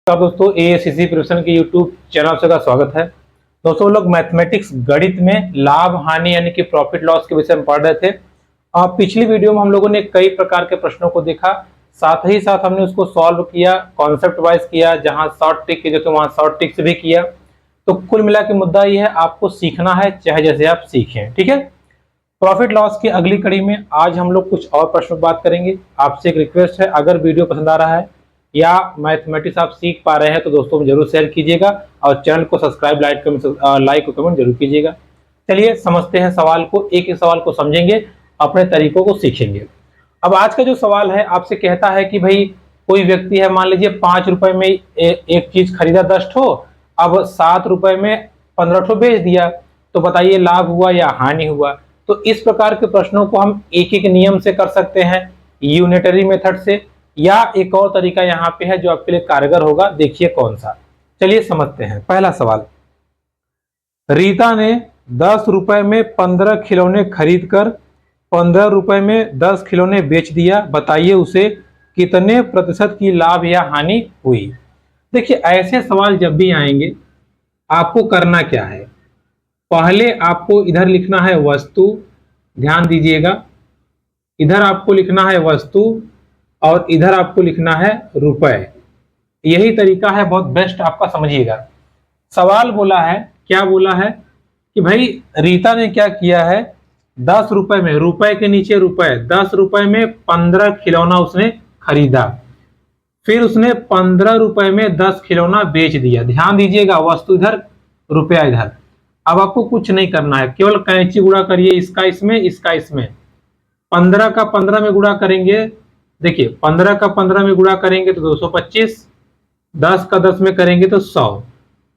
का दोस्तों एएससीसी प्रिपरेशन के यूट्यूब चैनल से का स्वागत है। दोस्तों लोग मैथमेटिक्स गणित में लाभ हानि यानी कि प्रॉफिट लॉस के विषय में पढ़ रहे थे। पिछली वीडियो में हम लोगों ने कई प्रकार के प्रश्नों को देखा, साथ ही साथ हमने उसको सॉल्व किया, कॉन्सेप्ट वाइज किया, जहां शॉर्ट ट्रिक के वहां शॉर्ट ट्रिक से भी किया। तो कुल मिला के मुद्दा ये है, आपको सीखना है चाहे जैसे आप सीखें, ठीक है। प्रॉफिट लॉस की अगली कड़ी में आज हम लोग कुछ और प्रश्नों पर बात करेंगे। आपसे एक रिक्वेस्ट है, अगर वीडियो पसंद आ रहा है या मैथमेटिक्स आप सीख पा रहे हैं तो दोस्तों में जरूर शेयर कीजिएगा और चैनल को सब्सक्राइब लाइक और कमेंट जरूर कीजिएगा। चलिए समझते हैं सवाल को, एक एक सवाल को समझेंगे, अपने तरीकों को सीखेंगे। अब आज का जो सवाल है आपसे कहता है कि भाई कोई व्यक्ति है, मान लीजिए 5 रुपए में एक चीज खरीदा 10 ठो, अब 7 रुपए में 15 ठो बेच दिया, तो बताइए लाभ हुआ या हानि हुआ। तो इस प्रकार के प्रश्नों को हम एक एक नियम से कर सकते हैं, यूनिटरी मेथड से, या एक और तरीका यहाँ पे है जो आपके लिए कारगर होगा। देखिए कौन सा, चलिए समझते हैं। पहला सवाल, रीता ने 10 रुपए में 15 खिलौने खरीद कर 15 रुपए में 10 खिलौने बेच दिया, बताइए उसे कितने प्रतिशत की लाभ या हानि हुई। देखिए ऐसे सवाल जब भी आएंगे आपको करना क्या है, पहले आपको इधर लिखना है वस्तु, ध्यान दीजिएगा, इधर आपको लिखना है वस्तु और इधर आपको लिखना है रुपए। यही तरीका है, बहुत बेस्ट आपका, समझिएगा। सवाल बोला है, क्या बोला है कि भाई रीता ने क्या किया है, 10 रुपए में, रुपए के नीचे रुपए, 10 रुपए में 15 खिलौना उसने खरीदा, फिर उसने 15 रुपए में 10 खिलौना बेच दिया। ध्यान दीजिएगा, वस्तु इधर, रुपया इधर। अब आपको कुछ नहीं करना है, केवल कैंची गुणा करिए, इसका इसमें, इसका इसमें। 15 का 15 में गुणा करेंगे, देखिए 15 का 15 में गुणा करेंगे तो 225, 10 का 10 में करेंगे तो 100।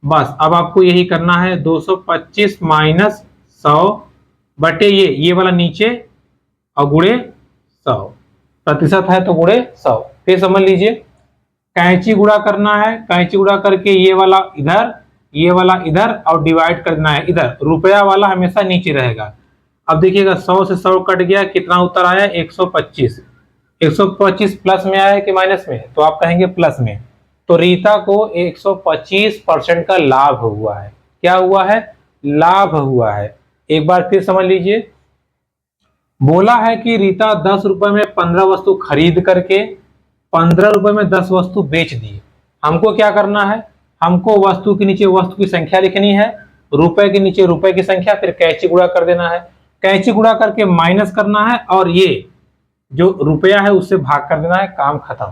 बस अब आपको यही करना है, 225 माइनस 100 बटे ये वाला नीचे और गुणे 100, प्रतिशत है तो गुणे 100। फिर समझ लीजिए, कैंची गुणा करना है, कैंची गुणा करके ये वाला इधर, ये वाला इधर और डिवाइड करना है इधर, रुपया वाला हमेशा नीचे रहेगा। अब देखिएगा 100 से 100 कट गया, कितना उत्तर आया, 125। 125 प्लस में आया कि माइनस में, तो आप कहेंगे प्लस में। तो रीता को 125% का लाभ हुआ है। क्या हुआ है, लाभ हुआ है। एक बार फिर समझ लीजिए, बोला है कि रीता 10 रुपए में 15 वस्तु खरीद करके 15 रुपए में 10 वस्तु बेच दी। हमको क्या करना है, हमको वस्तु के नीचे वस्तु की संख्या लिखनी है, रुपए के नीचे रुपए की संख्या, फिर कैंची गुणा कर देना है, कैंची गुणा करके माइनस करना है और ये जो रुपया है उससे भाग कर देना है, काम खत्म।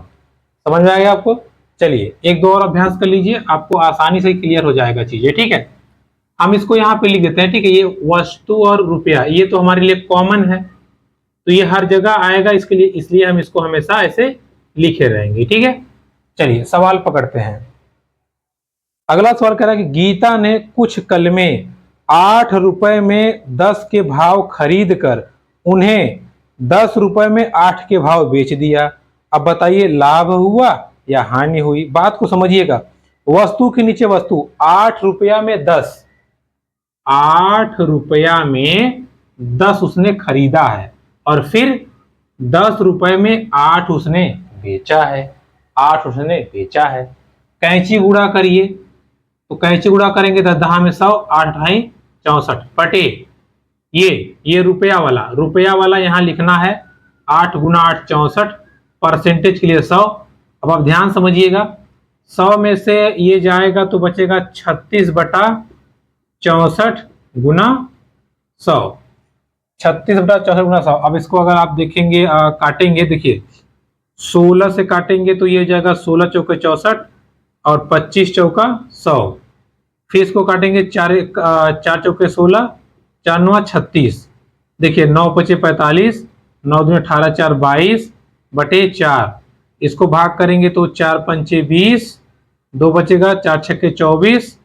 समझ में आएगा आपको। चलिए एक दो और अभ्यास कर लीजिए, आपको आसानी से क्लियर हो जाएगा चीजें, ठीक है। हम इसको यहाँ पे लिख देते हैं, ठीक है। ये वस्तु और रुपया ये तो हमारे लिए कॉमन है, तो ये हर जगह आएगा, इसके लिए इसलिए हम इसको हमेशा ऐसे लिखे रहेंगे, ठीक है। चलिए सवाल पकड़ते हैं। अगला सवाल कह रहा है कि गीता ने कुछ कलमें 8 रुपए में 10 के भाव खरीद कर उन्हें 10 रुपए में 8 के भाव बेच दिया, अब बताइए लाभ हुआ या हानि हुई। बात को समझिएगा, वस्तु के नीचे वस्तु, 8 रुपया में 10, 8 रुपया में 10 उसने खरीदा है और फिर 10 रुपए में 8 उसने बेचा है, 8 उसने बेचा है। कैंची गुणा करिए, तो कैंची गुणा करेंगे 10 10 में 100, 8 ढाई 64 बटे ये रुपया वाला यहाँ लिखना है 8 गुना 8 64, परसेंटेज के लिए 100। अब आप ध्यान समझिएगा, 100 में से ये जाएगा तो बचेगा 36 बटा 64 गुना 100, 36 बटा 64 गुना 100। अब इसको अगर आप देखेंगे काटेंगे, देखिए 16 से काटेंगे तो ये हो जाएगा 16 चौके 64 और 25 चौका 100। फिर इसको काटेंगे 4 चौके 16, 4 9 36, देखिए 9 पचे 45, 9 दूनी 18, 4 22 बटे 4। इसको भाग करेंगे तो 4 पंचे 20, 2 बचेगा, 4 छक्के 24,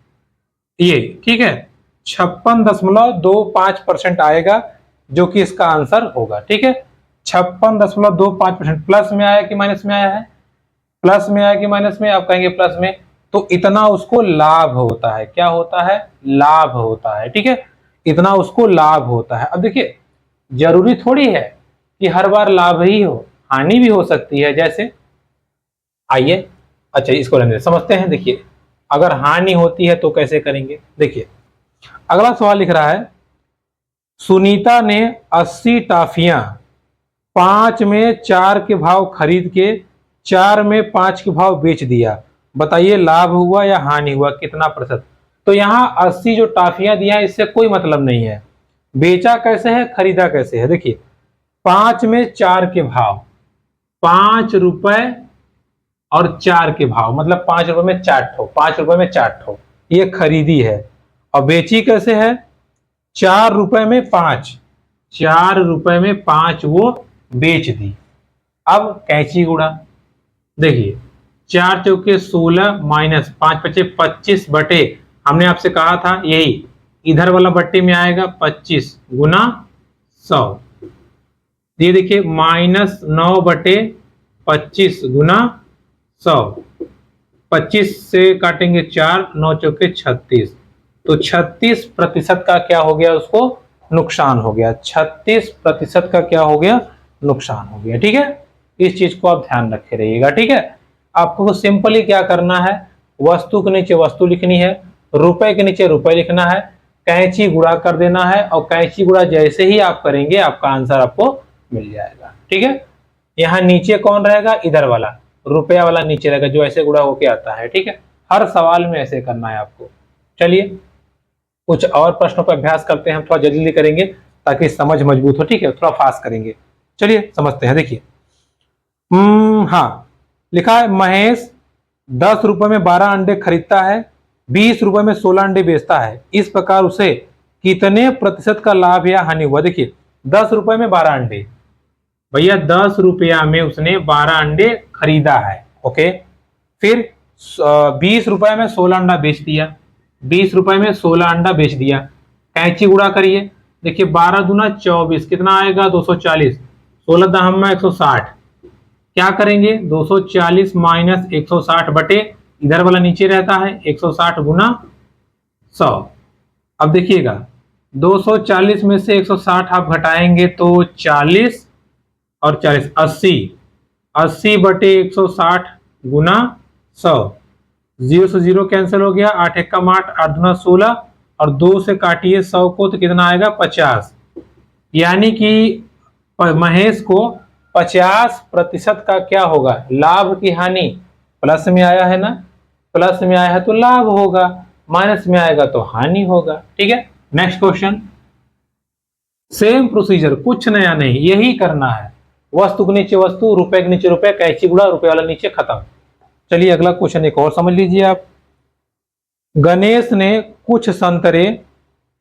ये ठीक है 56.25% आएगा, जो कि इसका आंसर होगा, ठीक है। 56.25% प्लस में आया कि माइनस में आया है, प्लस में आया कि माइनस में, आप कहेंगे प्लस में, तो इतना उसको लाभ होता है। क्या होता है, लाभ होता है, ठीक है, इतना उसको लाभ होता है। अब देखिए जरूरी थोड़ी है कि हर बार लाभ ही हो, हानि भी हो सकती है। जैसे आइए अच्छा इसको रहने दें, समझते हैं। देखिए अगर हानि होती है तो कैसे करेंगे। देखिए अगला सवाल लिख रहा है, सुनीता ने 80 टॉफियां 5 में 4 के भाव खरीद के 4 में 5 के भाव बेच दिया, बताइए लाभ हुआ या हानि हुआ, कितना प्रतिशत। तो यहाँ 80 जो टॉफियां दिया है इससे कोई मतलब नहीं है, बेचा कैसे है खरीदा कैसे है। देखिए 5 में 4 के भाव, 5 रुपए और 4 के भाव, मतलब 5 रुपए में 4 ठो, 5 रुपए में 4 ठो ये खरीदी है। और बेची कैसे है, 4 रुपए में 5, 4 रुपए में 5 वो बेच दी। अब कैंची गुणा, देखिए 4 चौके 16 माइनस 5 पचे 25 बटे, हमने आपसे कहा था यही इधर वाला बट्टे में आएगा 25 गुना 100, ये देखिए -9 बटे 25 गुना 100, 25 से काटेंगे 4, 9 चौके 36, तो 36% का क्या हो गया, उसको नुकसान हो गया। 36% का क्या हो गया, नुकसान हो गया। ठीक है, इस चीज को आप ध्यान रखे रहिएगा। ठीक है, आपको सिंपली क्या करना है, वस्तु के नीचे वस्तु लिखनी है, रुपए के नीचे रुपए लिखना है, कैंची गुणा कर देना है, और कैंची गुणा जैसे ही आप करेंगे आपका आंसर आपको मिल जाएगा। ठीक है, यहाँ नीचे कौन रहेगा, इधर वाला रुपया वाला नीचे रहेगा जो ऐसे गुणा होके आता है। ठीक है, हर सवाल में ऐसे करना है आपको। चलिए कुछ और प्रश्नों पर अभ्यास करते हैं, हम थोड़ा जल्दी करेंगे ताकि समझ मजबूत हो। ठीक है, थोड़ा फास्ट करेंगे। चलिए समझते हैं। देखिए हाँ लिखा है, महेश 10 रुपए में 12 अंडे खरीदता है, 20 रुपए में 16 अंडे बेचता है, इस प्रकार उसे कितने प्रतिशत का लाभ या हानि हुआ। देखिए 10 रुपए में 12 अंडे, भैया 10 रुपया में उसने 12 अंडे खरीदा है। ओके, फिर 20 रुपए में 16 अंडा बेच दिया, 20 रुपए में 16 अंडा बेच दिया, कैंची गुणा करिए। देखिए 12 दूना 24, कितना आएगा 240, 16 दहम्मा 160, क्या करेंगे 240 माइनस 160 बटे इधर वाला नीचे रहता है 160 गुना 100। अब देखिएगा 240 में से 160 आप घटाएंगे तो 40 और 40 80, 80 बटे 160 गुना 100, 0 से 0 कैंसिल हो गया, 8 एकम 8, 8 दूना 16, और 2 से काटिए 100 को तो कितना आएगा 50, यानी कि महेश को 50% का क्या होगा, लाभ की हानि। प्लस में आया है ना, प्लस में आया है तो लाभ होगा, माइनस में आएगा तो हानि होगा। ठीक है, नेक्स्ट क्वेश्चन, सेम प्रोसीजर, कुछ नया नहीं, यही करना है, वस्तु के नीचे वस्तु, रुपए के नीचे रुपए, कैंची गुणा, रुपए वाला नीचे, खत्म। चलिए अगला क्वेश्चन एक और समझ लीजिए आप। गणेश ने कुछ संतरे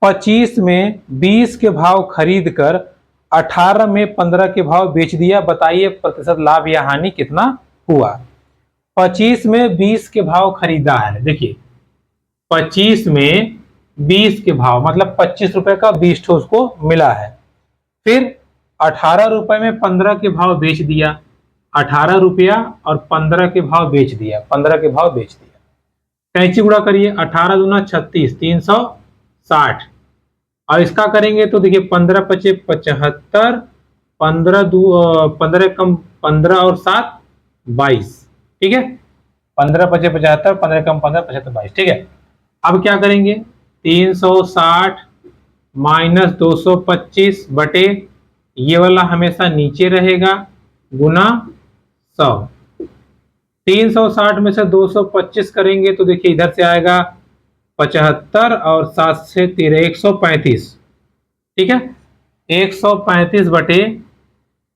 25 में 20 के भाव खरीद कर 18 में 15 के भाव बेच दिया, बताइए प्रतिशत लाभ या हानि कितना हुआ। 25 में 20 के भाव खरीदा है, देखिए 25 में 20 के भाव मतलब 25 रुपए का 20 ठो उसको मिला है, फिर 18 रुपए में 15 के भाव बेच दिया, 18 रुपया और 15 के भाव बेच दिया, 15 के भाव बेच दिया, कैंची गुणा करिए, 18 दूना 36, 360, और इसका करेंगे तो देखिए 15 पचे 75, 15 कम 15 और 7 22। ठीक है, 15 पचे 75, 15 कम 15 75 22। ठीक है, अब क्या करेंगे 360 माइनस 225 बटे ये वाला हमेशा नीचे रहेगा गुना 100, 360 में से 225 करेंगे तो देखिए इधर से आएगा 75 और 7 से 13 135। ठीक है, 135 बटे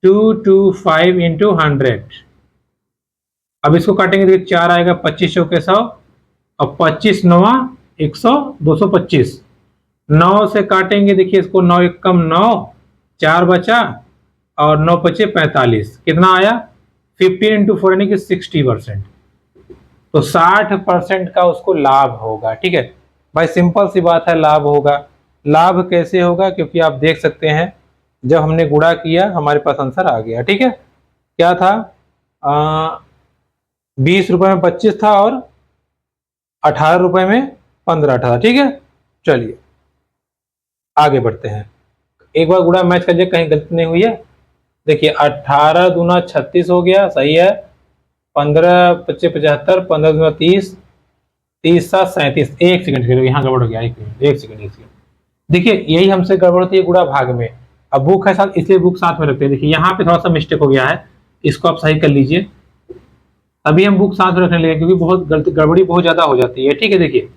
225 इंटू 100। अब इसको काटेंगे, देखिए 4 आएगा 25 के 100, और 25 नवा 100 225, 9 से काटेंगे, देखिए इसको 9 एकम 9, 4 बचा और 9 पचे 45, कितना आया 15 इंटू 4 यानी कि 60%, तो 60% का उसको लाभ होगा। ठीक है भाई, सिंपल सी बात है, लाभ होगा। लाभ कैसे होगा, क्योंकि आप देख सकते हैं जब हमने गुणा किया हमारे पास आंसर आ गया। ठीक है, क्या था 20 रुपए में 25 था और 18 रुपए में 15 था। ठीक है, चलिए आगे बढ़ते हैं, एक बार गुणा मैच करिए कहीं गलती नहीं हुई है। देखिए 18 दूना 36 हो गया, सही है, 15 25 75, 15 दूना 30, 30 7 37। एक सेकंड के लिए यहाँ गड़बड़ हो गया, एक मिनट, एक सेकंड, एक सेकंड। देखिए यही हमसे गड़बड़ होती है गुणा भाग में। अब बुक है साथ, इसलिए बुक साथ में रखते हैं। देखिए यहाँ पे थोड़ा सा मिस्टेक हो गया है, इसको आप सही कर लीजिए। अभी हम बुक साथ में रखने लगे क्योंकि बहुत गलती, गड़बड़ी बहुत ज्यादा हो जाती है। ठीक है, देखिए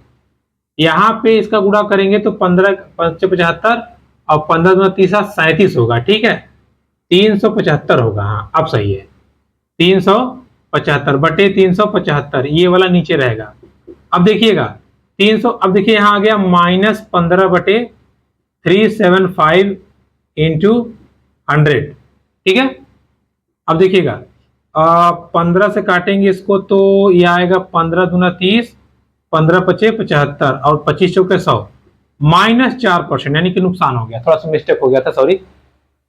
यहाँ पे इसका गुणा करेंगे तो 15 5 75 और 15 दूना 30 37 होगा। ठीक है, 375 होगा। हाँ अब सही है, 375 बटे 375, ये वाला नीचे रहेगा। अब देखिएगा 300, अब देखिए यहाँ आ गया -15 बटे 375 इंटू 100। ठीक है, अब देखिएगा 15 से काटेंगे इसको तो ये आएगा 15 दूना 30, 15 पचे 75 और 25 चौके 100, -4%, यानी कि नुकसान हो गया। थोड़ा सा मिस्टेक हो गया था, सॉरी,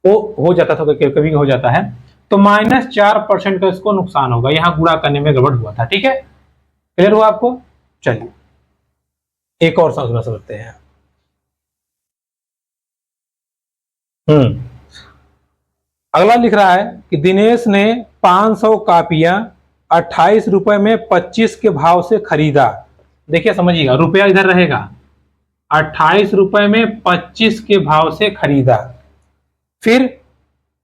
वो हो जाता था, कभी हो जाता है। तो -4% का इसको नुकसान होगा, यहाँ गुणा करने में गड़बड़ हुआ था। ठीक है, क्लियर हुआ आपको? चलिए एक और समझते हैं। अगला लिख रहा है कि दिनेश ने 500 कापियां 28 रुपए में 25 के भाव से खरीदा। देखिए समझिएगा, रुपया इधर रहेगा, 28 रुपए में 25 के भाव से खरीदा, फिर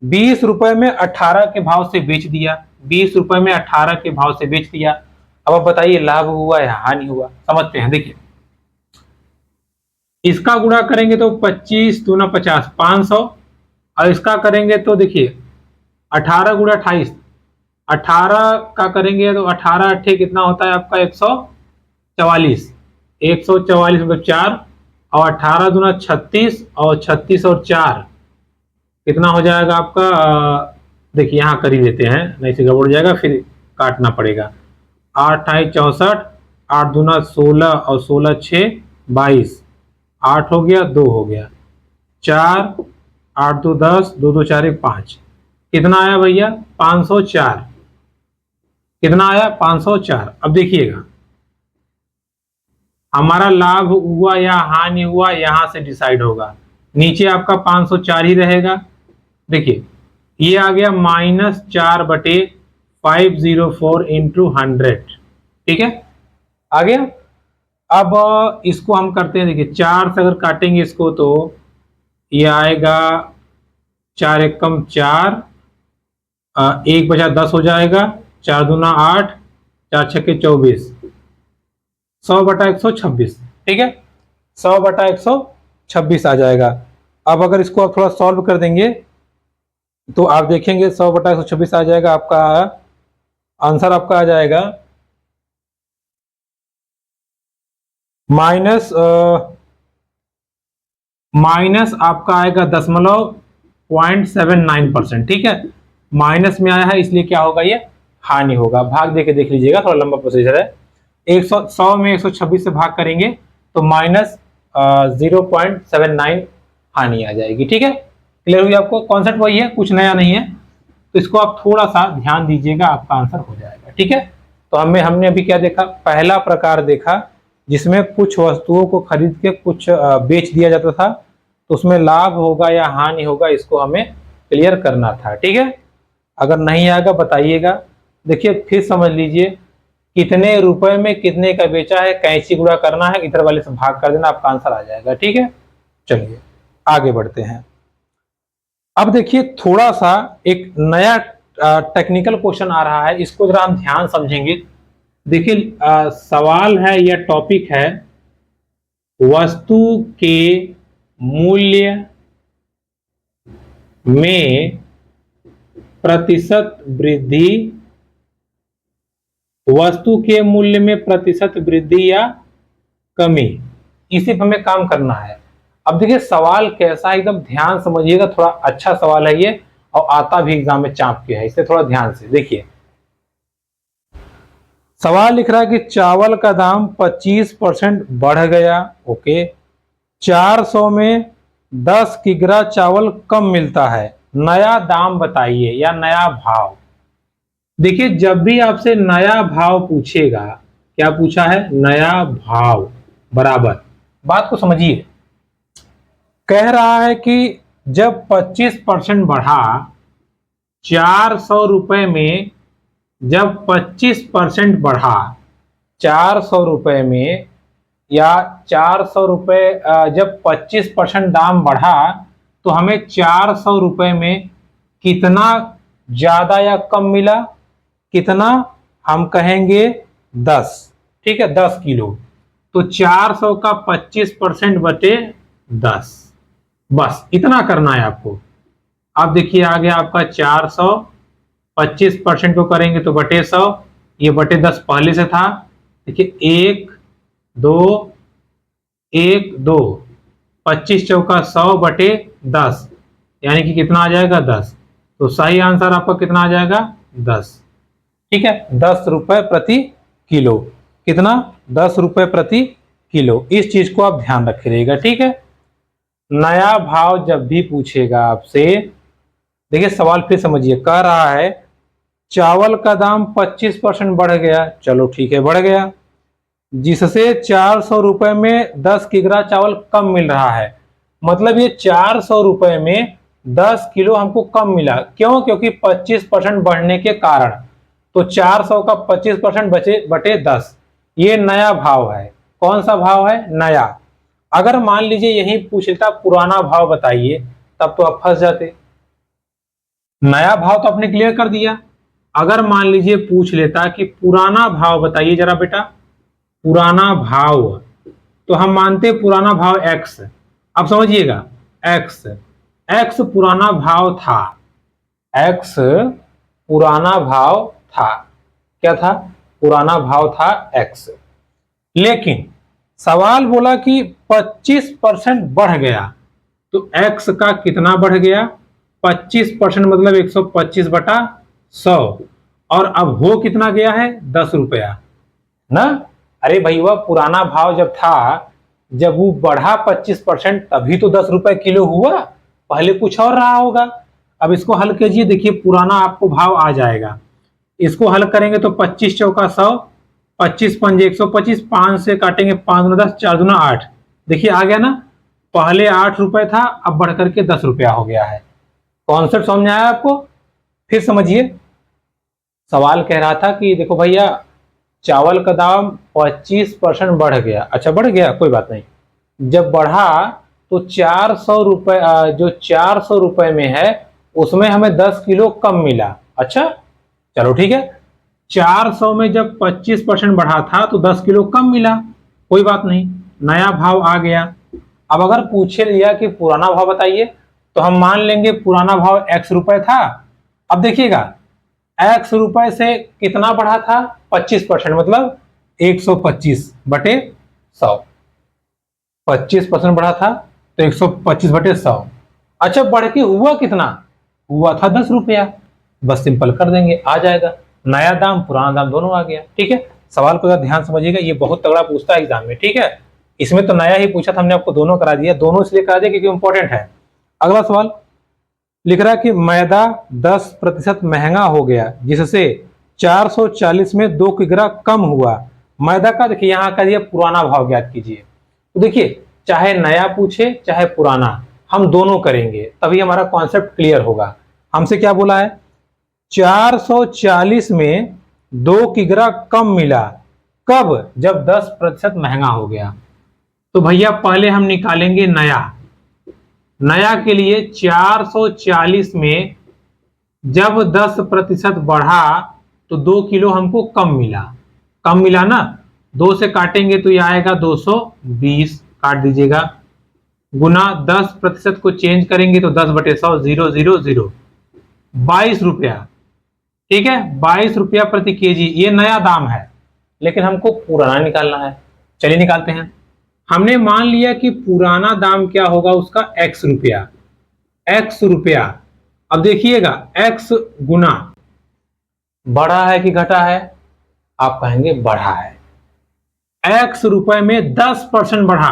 20 रुपए में 18 के भाव से बेच दिया, 20 रुपए में 18 के भाव से बेच दिया। अब आप बताइए लाभ हुआ या हानि हुआ? समझते हैं। देखिए इसका गुणा करेंगे तो 25 दूना 50, 500, और इसका करेंगे तो देखिए 18 गुणा 28, 18 का करेंगे तो 18 अट्ठे कितना होता है आपका 144, 144 मतलब 4, और 18 दूना 36, और 36 और 4 कितना हो जाएगा आपका, देखिए यहाँ कर ही देते हैं, नहीं से गड़बड़ जाएगा, फिर काटना पड़ेगा। 8 8 64, 8 दूना 16 और 16 6 22, 8 हो गया, 2 हो गया, 4 8 2 10, 2 2 4 1 5, कितना आया भैया 504। कितना आया 504। अब देखिएगा हमारा लाभ हुआ या हानि हुआ यहां से डिसाइड होगा, नीचे आपका 504 ही रहेगा। देखिए ये आ गया -4 बटे 504 इंटू 100। ठीक है, आ गया। अब इसको हम करते हैं, देखिए 4 से अगर काटेंगे इसको तो ये आएगा 4 एकम 4, 1 बचा 10 हो जाएगा, 4 दूना 8, 4 छक्के 24, 100 बटा 126। ठीक है, 100 बटा 126 आ जाएगा। अब अगर इसको आप थोड़ा सॉल्व कर देंगे तो आप देखेंगे 100 बटा 126 आ जाएगा, आपका आंसर आपका आ जाएगा माइनस आपका आएगा 0.79%। ठीक है, माइनस में आया है इसलिए क्या होगा, ये हानि होगा। भाग देके देख लीजिएगा, थोड़ा लंबा प्रोसीजर है। 100 में 126 से भाग करेंगे तो -0.79 हानि आ जाएगी। ठीक है, क्लियर हुई आपको? कॉन्सेप्ट वही है, कुछ नया नहीं है, तो इसको आप थोड़ा सा ध्यान दीजिएगा, आपका आंसर हो जाएगा। ठीक है, तो हमने अभी क्या देखा, पहला प्रकार देखा जिसमें कुछ वस्तुओं को खरीद के कुछ बेच दिया जाता था, तो उसमें लाभ होगा या हानि होगा, इसको हमें क्लियर करना था। ठीक है, अगर नहीं आएगा बताइएगा। देखिए फिर समझ लीजिए, कितने रुपए में कितने का बेचा है, कैंची गुणा करना है, इधर वाले से भाग कर देना, आपका आंसर आ जाएगा। ठीक है, चलिए आगे बढ़ते हैं। अब देखिए थोड़ा सा एक नया टेक्निकल क्वेश्चन आ रहा है, इसको जरा हम ध्यान समझेंगे। देखिए सवाल है या टॉपिक है, वस्तु के मूल्य में प्रतिशत वृद्धि, वस्तु के मूल्य में प्रतिशत वृद्धि या कमी, इसी पर हमें काम करना है। अब देखिए सवाल कैसा है, एकदम ध्यान समझिएगा, थोड़ा अच्छा सवाल है ये, और आता भी एग्जाम में चाप के है, इसे थोड़ा ध्यान से देखिए। सवाल लिख रहा है कि चावल का दाम 25% बढ़ गया। ओके, 400 में 10 किग्रा चावल कम मिलता है, नया दाम बताइए या नया भाव। देखिए जब भी आपसे नया भाव पूछेगा, क्या पूछा है, नया भाव बराबर, बात को समझिए, कह रहा है कि जब 25% बढ़ा, 400 रुपए में जब 25% बढ़ा 400 रुपए में, या 400 रुपए जब 25% दाम बढ़ा तो हमें 400 रुपए में कितना ज्यादा या कम मिला? कितना? हम कहेंगे 10। ठीक है, 10 किलो। तो 400 का 25% बटे 10, बस इतना करना है आपको। अब देखिए आ गया आपका 400, 25% को करेंगे तो बटे 100, ये बटे 10 पहले से था। देखिए 1 2 1 2, 25 चौका 100 बटे 10, यानी कि कितना आ जाएगा? 10। तो सही आंसर आपका कितना आ जाएगा? 10। ठीक है, 10 रुपए प्रति किलो। कितना? 10 रुपए प्रति किलो। इस चीज को आप ध्यान रखे रहिएगा। ठीक है, नया भाव जब भी पूछेगा आपसे, देखिए सवाल फिर समझिए। कह रहा है चावल का दाम 25% बढ़ गया। चलो ठीक है, बढ़ गया, जिससे 400 रुपए में 10 किग्रा चावल कम मिल रहा है। मतलब ये 400 रुपए में 10 किलो हमको कम मिला। क्यों? क्योंकि 25% बढ़ने के कारण। तो 400 का 25% बटे 10, ये नया भाव है। कौन सा भाव है? नया। अगर मान लीजिए यही पूछ लेता पुराना भाव बताइए, तब तो आप फंस जाते। नया भाव तो आपने क्लियर कर दिया। अगर मान लीजिए पूछ लेता कि पुराना भाव बताइए जरा बेटा, पुराना भाव, तो हम मानते पुराना भाव x। अब समझिएगा, x पुराना भाव था। x पुराना भाव था। क्या था? पुराना भाव था x। लेकिन सवाल बोला कि 25% बढ़ गया, तो x का कितना बढ़ गया? 25% मतलब 125 बटा 100। और अब हो कितना गया है? 10 रुपया ना। अरे भैया, पुराना भाव जब था, जब वो बढ़ा 25%, तभी तो 10 रुपए किलो हुआ। पहले कुछ और रहा होगा। अब इसको हल कीजिए। देखिए पुराना आपको भाव आ जाएगा। इसको हल करेंगे तो 25 चौका 100, 25 पंजे 125, 5 से काटेंगे 5 दूना 10, 4 दूना 8। देखिए आ गया ना। पहले 8 रुपए था, अब बढ़कर के 10 रुपया हो गया है। कॉन्सेप्ट समझ आया आपको? फिर समझिए, सवाल कह रहा था कि देखो भैया, चावल का दाम 25% बढ़ गया। अच्छा बढ़ गया, कोई बात नहीं। जब बढ़ा तो 400 रुपए, जो 400 रुपए में है उसमें हमें 10 किलो कम मिला। अच्छा चलो ठीक है, 400 में जब 25% बढ़ा था तो 10 किलो कम मिला। कोई बात नहीं, नया भाव आ गया। अब अगर पूछे लिया कि पुराना भाव बताइए, तो हम मान लेंगे पुराना भाव x रुपए था। अब देखिएगा, x रुपए से कितना बढ़ा था? 25%, मतलब 125 बटे 100। 25% बढ़ा था तो 125 बटे 100। अच्छा बढ़ के हुआ कितना? हुआ था 10 रुपया। बस सिंपल कर देंगे, आ जाएगा। नया दाम पुराना दाम दोनों आ गया। ठीक है, सवाल को ध्यान समझिएगा, ये बहुत तगड़ा पूछता है एग्जाम में। ठीक है, इसमें तो नया ही पूछा था, हमने आपको दोनों करा दिया। दोनों इसलिए करा दिया क्योंकि इंपॉर्टेंट है। अगला सवाल लिख रहा है कि मैदा 10% महंगा हो गया, जिससे 440 में 2 किग्रा कम हुआ। मैदा का देखिए यहाँ का दिया पुराना भाव ज्ञात कीजिए। तो देखिए चाहे नया पूछे चाहे पुराना, हम दोनों करेंगे, तभी हमारा कॉन्सेप्ट क्लियर होगा। हमसे क्या बोला है? 440 में 2 किग्रा कम मिला। कब? जब 10% महंगा हो गया। तो भैया पहले हम निकालेंगे नया। नया के लिए 440 में जब 10% बढ़ा तो 2 किलो हमको कम मिला। कम मिला ना, 2 से काटेंगे तो ये आएगा 220, काट दीजिएगा, गुना 10% को चेंज करेंगे तो 10 बटे 100, 0 0 0, 22 रुपया। ठीक है, 22 रुपया प्रति केजी, ये नया दाम है। लेकिन हमको पुराना निकालना है। चलिए निकालते हैं। हमने मान लिया कि पुराना दाम क्या होगा उसका? x रुपया। x रुपया। अब देखिएगा x गुना, बढ़ा है कि घटा है? आप कहेंगे बढ़ा है। x रुपए में 10% बढ़ा।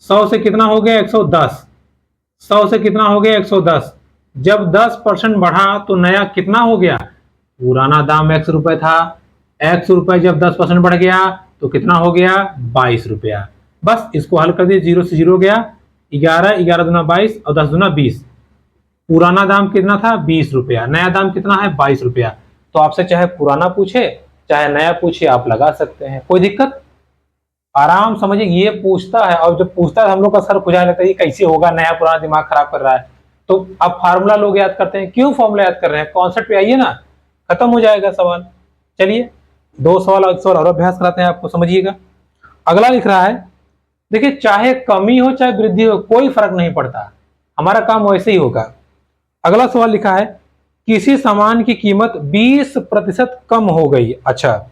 100 से कितना हो गया? 110। 100 से कितना हो गया? 110। जब 10% बढ़ा तो नया कितना हो गया? पुराना दाम x रुपए था। x रुपए जब 10% बढ़ गया तो कितना हो गया? 22 रुपया। बस इसको हल कर दिए, 0 से 0 गया, 11, 11 दूना 22 और 10 दूना 20। पुराना दाम कितना था? 20 रुपया। नया दाम कितना है? 22 रुपया। तो आपसे चाहे पुराना पूछे चाहे नया पूछे आप लगा सकते हैं, कोई दिक्कत। आराम समझिए, ये पूछता है और जब पूछता है हम लोग का सर खुजा लेता है, ये कैसे होगा, नया पुराना दिमाग खराब कर रहा है। तो अब फार्मूला लोग याद करते हैं, क्यों फार्मूला याद कर रहे हैं, कॉन्सेप्ट पे आइए ना, खत्म हो जाएगा सवाल। चलिए 2 सवाल, एक सवाल और अभ्यास कराते हैं आपको, समझिएगा। अगला लिख रहा है, देखिए चाहे कमी हो चाहे वृद्धि हो कोई फर्क नहीं पड़ता, हमारा काम वैसे ही होगा। अगला सवाल लिखा है, किसी सामान की कीमत 20% कम हो गई। अच्छा,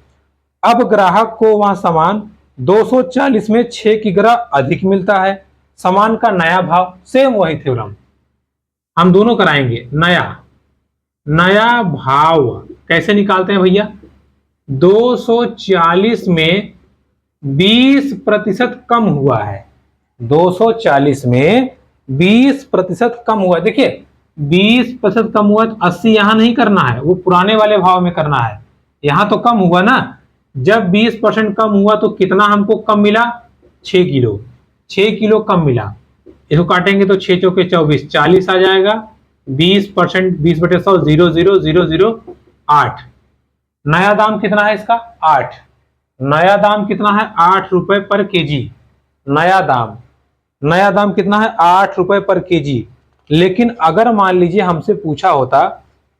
अब ग्राहक को वह सामान 240 में 6 की ग्रा अधिक मिलता है, सामान का नया भाव, सेम वही थ्योरम हम दोनों कराएंगे। नया भाव कैसे निकालते हैं भैया, 240 में 20% कम हुआ है, 240 में 20% कम हुआ है। देखिए 20% कम हुआ तो 80 यहां नहीं करना है, वो पुराने वाले भाव में करना है, यहां तो कम हुआ ना। जब 20% कम हुआ तो कितना हमको कम मिला, 6 किलो, 6 किलो कम मिला। इसको काटेंगे तो 6 चौके 24, 40 आ जाएगा। 20%, 20/100, 0,0008। नया दाम कितना है इसका, 8। नया दाम कितना है, 8 रुपए पर केजी। नया दाम कितना है, 8 रुपए पर केजी। लेकिन अगर मान लीजिए हमसे पूछा होता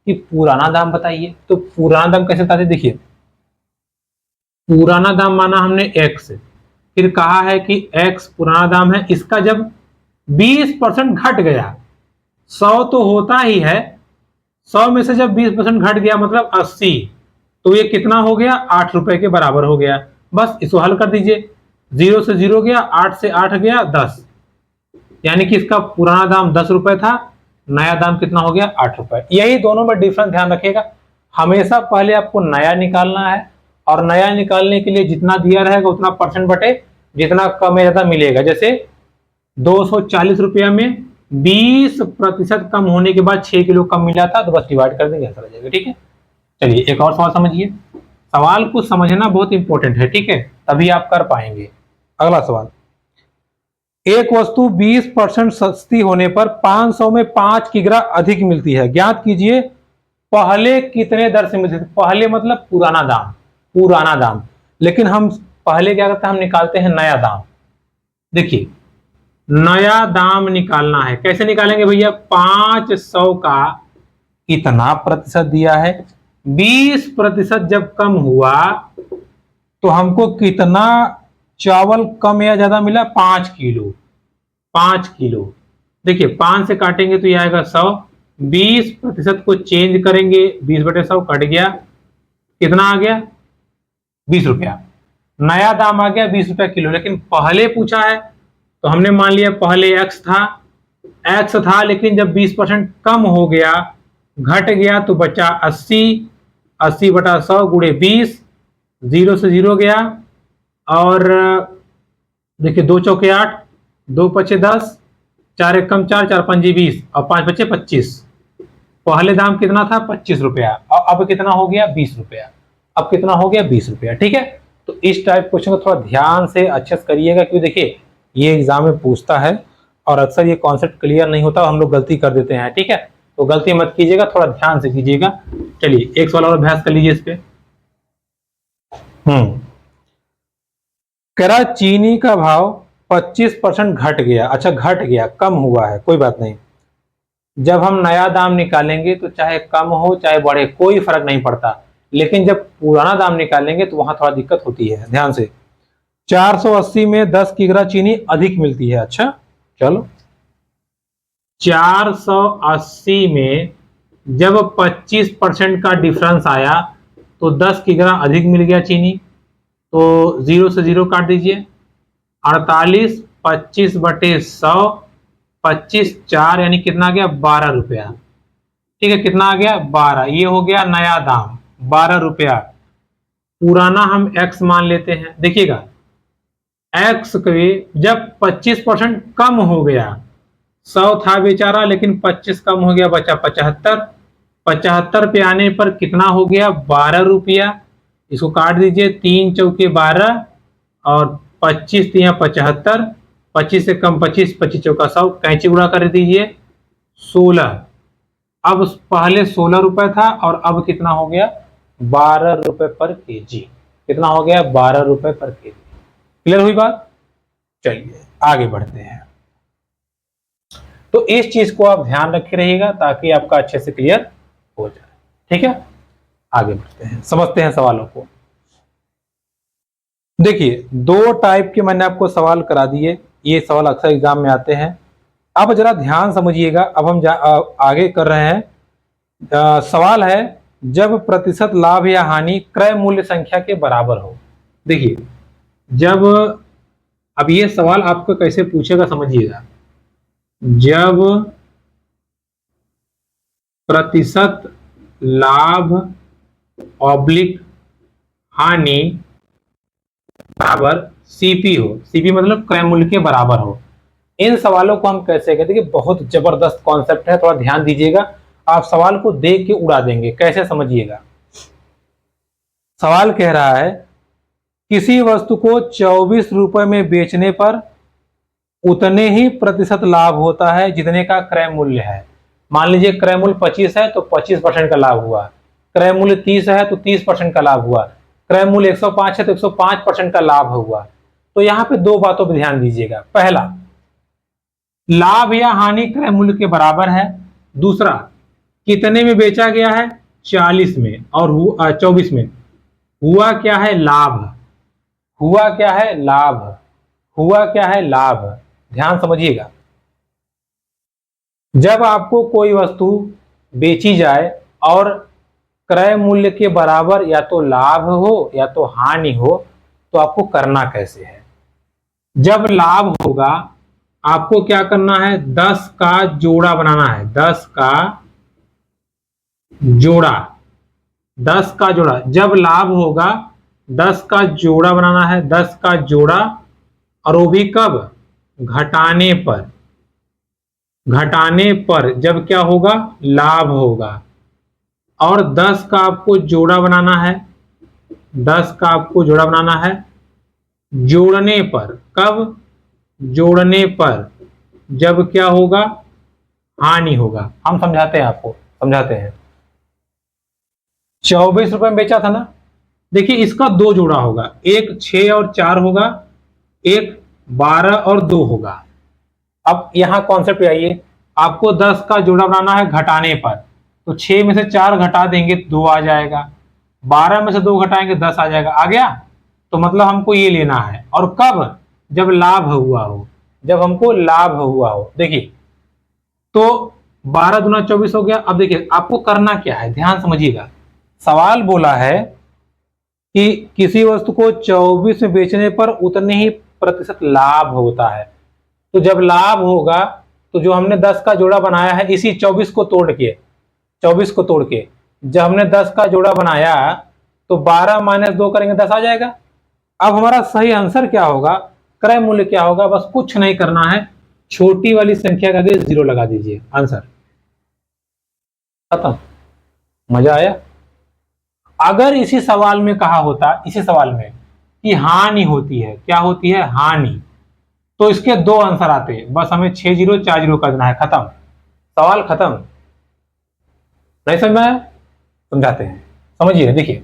कि पुराना दाम बताइए, तो पुराना दाम कैसे बताते, देखिए पुराना दाम माना हमने x, फिर कहा है कि x पुराना दाम है, इसका जब 20% घट गया, 100 तो होता ही है, 100 में से जब 20% घट गया मतलब 80, तो ये कितना हो गया, 8 रुपए के बराबर हो गया। बस इसको हल कर दीजिए, 0 से 0 गया, 8 से 8 गया 10, यानी कि इसका पुराना दाम 10 रुपए था, नया दाम कितना हो गया, 8 रुपए। यही दोनों में डिफरेंस ध्यान रखिएगा, हमेशा पहले आपको नया निकालना है, और नया निकालने के लिए जितना दिया रहेगा उतना परसेंट बटे जितना कम या ज्यादा मिलेगा। जैसे 240 रुपया में 20% कम होने के बाद 6 किलो कम मिला था, तो बस डिवाइड कर देंगे, आंसर आ जाएगा। ठीक है, चलिए एक और सवाल समझिए, सवाल को समझना बहुत इंपॉर्टेंट है, ठीक है, तभी आप कर पाएंगे। अगला सवाल, एक वस्तु 20% सस्ती होने पर 500 में 5 की ग्रा अधिक मिलती है, ज्ञात कीजिए पहले कितने दर से मिलती थी। पहले मतलब पुराना दाम, लेकिन हम पहले क्या करते हैं, हम निकालते हैं नया दाम। देखिए नया दाम निकालना है, कैसे निकालेंगे भैया, 500 का कितना प्रतिशत दिया है, 20% जब कम हुआ तो हमको कितना चावल कम या ज्यादा मिला, 5 किलो। 5 किलो, देखिए 5 से काटेंगे तो ये आएगा 100, 20% को चेंज करेंगे, 20/100 कट गया, कितना आ गया, 20 रुपया। नया दाम आ गया 20 रुपया किलो, लेकिन पहले पूछा है तो हमने मान लिया पहले x था, लेकिन जब 20% कम हो गया, घट गया, तो बचा 80, 80/100 गुणे 20, 0 से 0 गया, और देखिए 2 चौके 8, 2 पचे 10, 4 एक कम 4, 4 पंजी 20, और 5 बचे 25। पहले दाम कितना था, 25 रुपया, और अब कितना हो गया, 20 रुपया। अब कितना हो गया, 20 रुपया। ठीक है, तो इस टाइप क्वेश्चन को थोड़ा ध्यान से अच्छे से करिएगा, क्योंकि देखिए ये एग्जाम में पूछता है और अक्सर ये कॉन्सेप्ट क्लियर नहीं होता, हम लोग गलती कर देते हैं। ठीक है, तो गलती मत कीजिएगा, थोड़ा ध्यान से कीजिएगा। चलिए एक सवाल और अभ्यास कर लीजिए इस पे। कह रहा चीनी का भाव 25% घट गया। अच्छा, घट गया, कम हुआ है, कोई बात नहीं। जब हम नया दाम निकालेंगे तो चाहे कम हो चाहे बढ़े कोई फर्क नहीं पड़ता, लेकिन जब पुराना दाम निकालेंगे तो वहां थोड़ा दिक्कत होती है। ध्यान से, 480 में 10 की ग्रा चीनी अधिक मिलती है। अच्छा चलो, 480 में जब 25% का डिफरेंस आया तो 10 की ग्रा अधिक मिल गया चीनी, तो 0 से 0 काट दीजिए, 48, 25/100, 25 4, यानी कितना आ गया, 12 रुपया। ठीक है, कितना आ गया, 12। ये हो गया नया दाम 12 रुपया। पुराना हम x मान लेते हैं, देखिएगा x के जब 25% कम हो गया, 100 था बेचारा, लेकिन 25 कम हो गया, बचा 75। 75 पे आने पर कितना हो गया, 12 रुपया। इसको काट दीजिए, 3 चौके 12, और 25 तिया 75, 25 से कम 25, 25 चौका 100, कैंची गुणा कर दीजिए 16। अब पहले 16 रुपए था और अब कितना हो गया, 12 रुपए पर केजी। कितना हो गया? 12 रुपए पर केजी। क्लियर हुई बात? चलिए आगे बढ़ते हैं। तो इस चीज को आप ध्यान रखे रहिएगा ताकि आपका अच्छे से क्लियर हो जाए। ठीक है, आगे बढ़ते हैं, समझते हैं सवालों को। देखिए, दो टाइप के मैंने आपको सवाल करा दिए, ये सवाल अक्सर एग्जाम में आते हैं। आप जरा ध्यान समझिएगा। अब हम आगे कर रहे हैं। सवाल है, जब प्रतिशत लाभ या हानि क्रय मूल्य संख्या के बराबर हो। देखिए, जब, अब ये सवाल आपको कैसे पूछेगा समझिएगा। जब प्रतिशत लाभ ऑब्लिक हानि बराबर सीपी हो, सीपी मतलब क्रय मूल्य के बराबर हो, इन सवालों को हम कैसे कहते हैं कि बहुत जबरदस्त कॉन्सेप्ट है, थोड़ा ध्यान दीजिएगा। आप सवाल को देख के उड़ा देंगे। कैसे समझिएगा। सवाल कह रहा है, किसी वस्तु को 24 रुपए में बेचने पर उतने ही प्रतिशत लाभ होता है जितने का क्रय मूल्य है। मान लीजिए क्रय मूल्य 25 है तो 25% का लाभ हुआ, क्रय मूल्य 30 है तो 30% का लाभ हुआ, क्रय मूल्य 105 है तो 105% का लाभ हुआ। तो यहां पे दो बातों पर ध्यान दीजिएगा। पहला, लाभ या हानि क्रय मूल्य के बराबर है। दूसरा, कितने में बेचा गया है? 40 में, और 24 में। हुआ क्या है? लाभ। हुआ क्या है? लाभ। हुआ क्या है? लाभ। ध्यान समझिएगा। जब आपको कोई वस्तु बेची जाए और क्रय मूल्य के बराबर या तो लाभ हो या तो हानि हो, तो आपको करना कैसे है? जब लाभ होगा आपको क्या करना है? 10 का जोड़ा बनाना है। 10 का जोड़ा, 10 का जोड़ा। जब लाभ होगा 10 का जोड़ा बनाना है, 10 का जोड़ा, और वो भी कब? घटाने पर। घटाने पर जब क्या होगा? लाभ होगा। और 10 का आपको जोड़ा बनाना है, 10 का आपको जोड़ा बनाना है जोड़ने पर। कब? जोड़ने पर जब क्या होगा? हानि होगा। हम समझाते हैं, आपको समझाते हैं। 24 रुपए में बेचा था ना, देखिए इसका दो जोड़ा होगा, एक 6 और 4 होगा, एक 12 और 2 होगा। अब यहां कॉन्सेप्ट आइए, आपको 10 का जोड़ा बनाना है घटाने पर, तो 6 में से 4 घटा देंगे 2 आ जाएगा, 12 में से 2 घटाएंगे 10 आ जाएगा। आ गया? तो मतलब हमको ये लेना है। और कब? जब लाभ हुआ हो, जब हमको लाभ हुआ हो। देखिए, तो 12 दूना 24 हो गया। अब देखिए आपको करना क्या है, ध्यान समझिएगा। सवाल बोला है कि किसी वस्तु को 24 में बेचने पर उतने ही प्रतिशत लाभ होता है। तो जब लाभ होगा तो जो हमने 10 का जोड़ा बनाया है, इसी 24 को तोड़ के, 24 को तोड़ के जब हमने 10 का जोड़ा बनाया तो 12 माइनस 2 करेंगे 10 आ जाएगा। अब हमारा सही आंसर क्या होगा? क्रय मूल्य क्या होगा? बस कुछ नहीं करना है, छोटी वाली संख्या का 0 लगा दीजिए, आंसर खत्म। मजा आया? अगर इसी सवाल में कहा होता, इसी सवाल में कि हानि होती है, क्या होती है? हानि, तो इसके 2 आंसर आते, बस हमें 6 0 4 0 कर देना है, खत्म, सवाल खत्म। नहीं समझ में आया? समझाते हैं, समझिए। देखिए,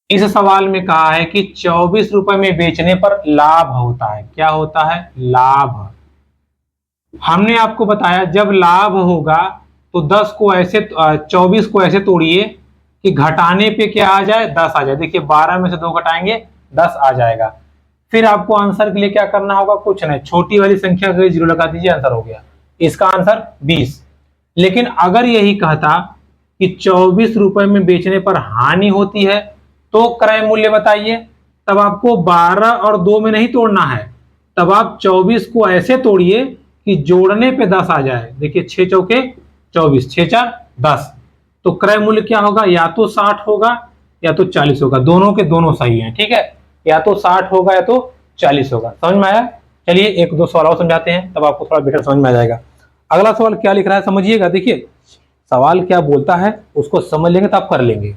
इस सवाल में कहा है कि 24 रुपए में बेचने पर लाभ होता है। क्या होता है? लाभ। हमने आपको बताया जब लाभ होगा तो 10 को ऐसे 24 को ऐसे तोड़िए कि घटाने पे क्या आ जाए? 10 आ जाए। देखिए 12 में से 2 घटाएंगे 10 आ जाएगा। फिर आपको आंसर के लिए क्या करना होगा? कुछ नहीं, छोटी वाली संख्या का 0 लगा दीजिए, आंसर हो गया। इसका आंसर 20। लेकिन अगर यही कहता कि 24 रुपए में बेचने पर हानि होती है तो क्रय मूल्य बताइए, तब आपको 12 और 2 में नहीं तोड़ना है, तब आप 24 को ऐसे तोड़िए कि जोड़ने पे 10 आ जाए। देखिए 6 चौके 24, 6 4 10, तो क्रय मूल्य क्या होगा? या तो 60 होगा या तो 40 होगा, दोनों के दोनों सही हैं। ठीक है, या तो 60 होगा या तो 40 होगा। समझ में आया? चलिए एक दो सवाल और समझाते हैं, तब आपको थोड़ा बेटर समझ में आ जाएगा। अगला सवाल क्या लिख रहा है समझिएगा। देखिए सवाल क्या बोलता है उसको समझ लेंगे तो आप कर लेंगे।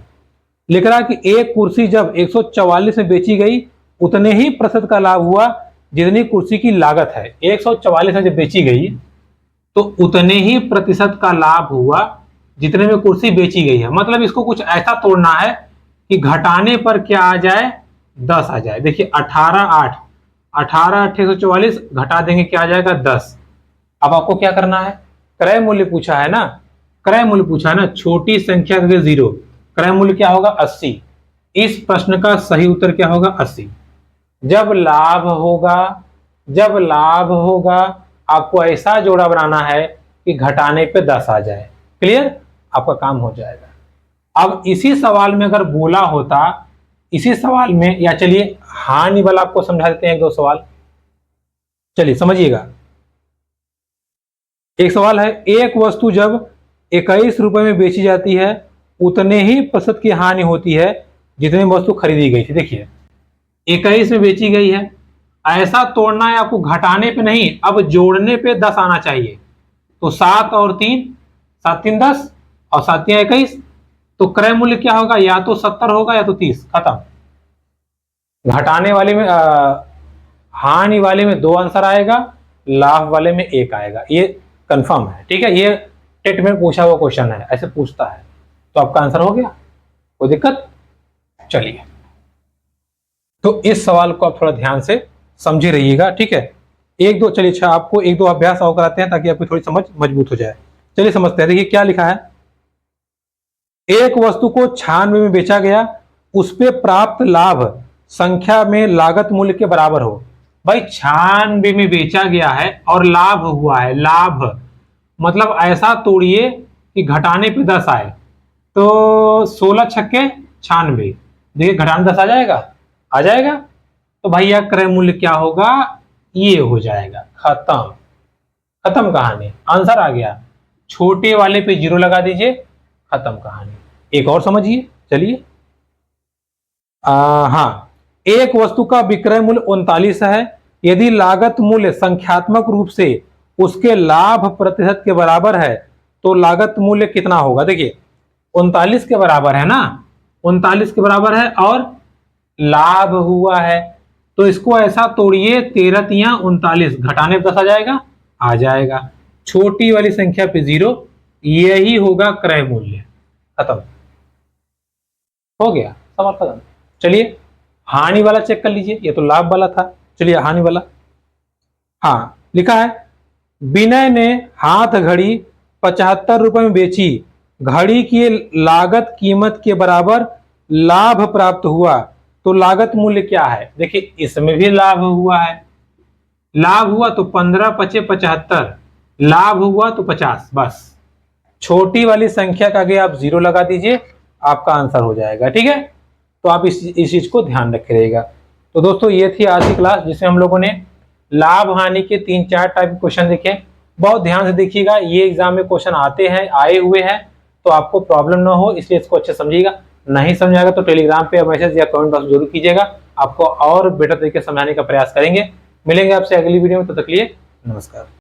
लिख रहा है कि एक कुर्सी जब 144 में बेची गई उतने ही प्रतिशत का लाभ हुआ जितनी कुर्सी की लागत है। 144 में जब बेची गई तो उतने ही प्रतिशत का लाभ हुआ जितने में कुर्सी बेची गई है। मतलब इसको कुछ ऐसा तोड़ना है कि घटाने पर क्या आ जाए, 10 आ जाए। देखिए 18 144 घटा देंगे क्या आ जाएगा, 10। अब आपको क्या करना है, क्रय मूल्य पूछा है ना, क्रय मूल्य पूछा है ना, छोटी संख्या के 0, क्रय मूल्य क्या होगा, 80। इस प्रश्न का सही उत्तर क्या होगा, 80। जब लाभ होगा आपको ऐसा जोड़ा बनाना है कि घटाने पे 10 आ जाए। क्लियर, आपका काम हो जाएगा। अब इसी सवाल में अगर बोला होता, इसी सवाल में, या चलिए हानि वाला आपको समझा देते हैं एक दो सवाल, चलिए समझिएगा। एक सवाल है, एक वस्तु जब 21 रुपए में बेची जाती है उतने ही प्रतिशत की हानि होती है जितनी वस्तु खरीदी गई थी। देखिए 21 में बेची गई है, ऐसा तोड़ना है आपको, घटाने पे नहीं, अब जोड़ने पे 10 आना चाहिए। तो 7 और 3, 7 3 10 और 7 3 21, तो क्रय मूल्य क्या होगा, या तो 70 होगा या तो 30, खत्म। घटाने वाले में हानि वाले में 2 आंसर आएगा, लाभ वाले में 1 आएगा, ये कंफर्म है। ठीक है, ये टेट में पूछा हुआ क्वेश्चन है, ऐसे पूछता है। तो आपका आंसर हो गया, कोई दिक्कत। चलिए, तो इस सवाल को आप थोड़ा ध्यान से समझे रहिएगा। ठीक है, एक दो, चलिए अच्छा आपको एक दो अभ्यास और कराते हैं ताकि आपकी थोड़ी समझ मजबूत हो जाए। चलिए समझते हैं। देखिए क्या लिखा है, एक वस्तु को 96 में बेचा गया, उस पे प्राप्त लाभ संख्या में लागत मूल्य के बराबर हो। भाई 96 में बेचा गया है और लाभ हुआ है, लाभ मतलब ऐसा तोड़िए कि घटाने पे 10 आए। तो 16 छक्के 96, देखिए घटाने 10 आ जाएगा, आ जाएगा। तो भैया क्रय मूल्य क्या होगा, ये हो जाएगा, खत्म, खत्म कहानी, आंसर आ गया। छोटे वाले पे 0 लगा दीजिए, खत्म कहानी। एक और समझिए, चलिए। हाँ, एक वस्तु का विक्रय मूल्य 39 है, यदि लागत मूल्य संख्यात्मक रूप से उसके लाभ प्रतिशत के बराबर है तो लागत मूल्य कितना होगा। देखिए 39 के बराबर है ना, 39 के बराबर है और लाभ हुआ है, तो इसको ऐसा तोड़िए, 13 तिया 39, घटाने पे 10 आ जाएगा, आ जाएगा। छोटी वाली संख्या पे 0, यही होगा क्रय मूल्य, खत्म हो गया, सवाल खत्म। चलिए हानि वाला चेक कर लीजिए, ये तो लाभ वाला था। चलिए हानि वाला, हाँ लिखा है, विनय ने हाथ घड़ी 75 रुपए में बेची, घड़ी की लागत कीमत के बराबर लाभ प्राप्त हुआ, तो लागत मूल्य क्या है। देखिए इसमें भी लाभ हुआ है, लाभ हुआ तो 15 पचे 75, लाभ हुआ तो 50, बस छोटी वाली संख्या का आगे आप 0 लगा दीजिए, आपका आंसर हो जाएगा। ठीक है, तो आप इस चीज को ध्यान रखे रहेगा। तो दोस्तों ये थी आज की क्लास, जिसमें हम लोगों ने लाभ हानि के 3-4 टाइप के क्वेश्चन देखे। बहुत ध्यान से देखिएगा, ये एग्जाम में क्वेश्चन आते हैं, आए हुए हैं, तो आपको प्रॉब्लम ना हो इसलिए इसको अच्छे समझिएगा। नहीं समझाएगा तो टेलीग्राम पे मैसेज या कमेंट बॉक्स जरूर कीजिएगा, आपको और बेटर तरीके से समझाने का प्रयास करेंगे। मिलेंगे आपसे अगली वीडियो में, तब तक के लिए नमस्कार।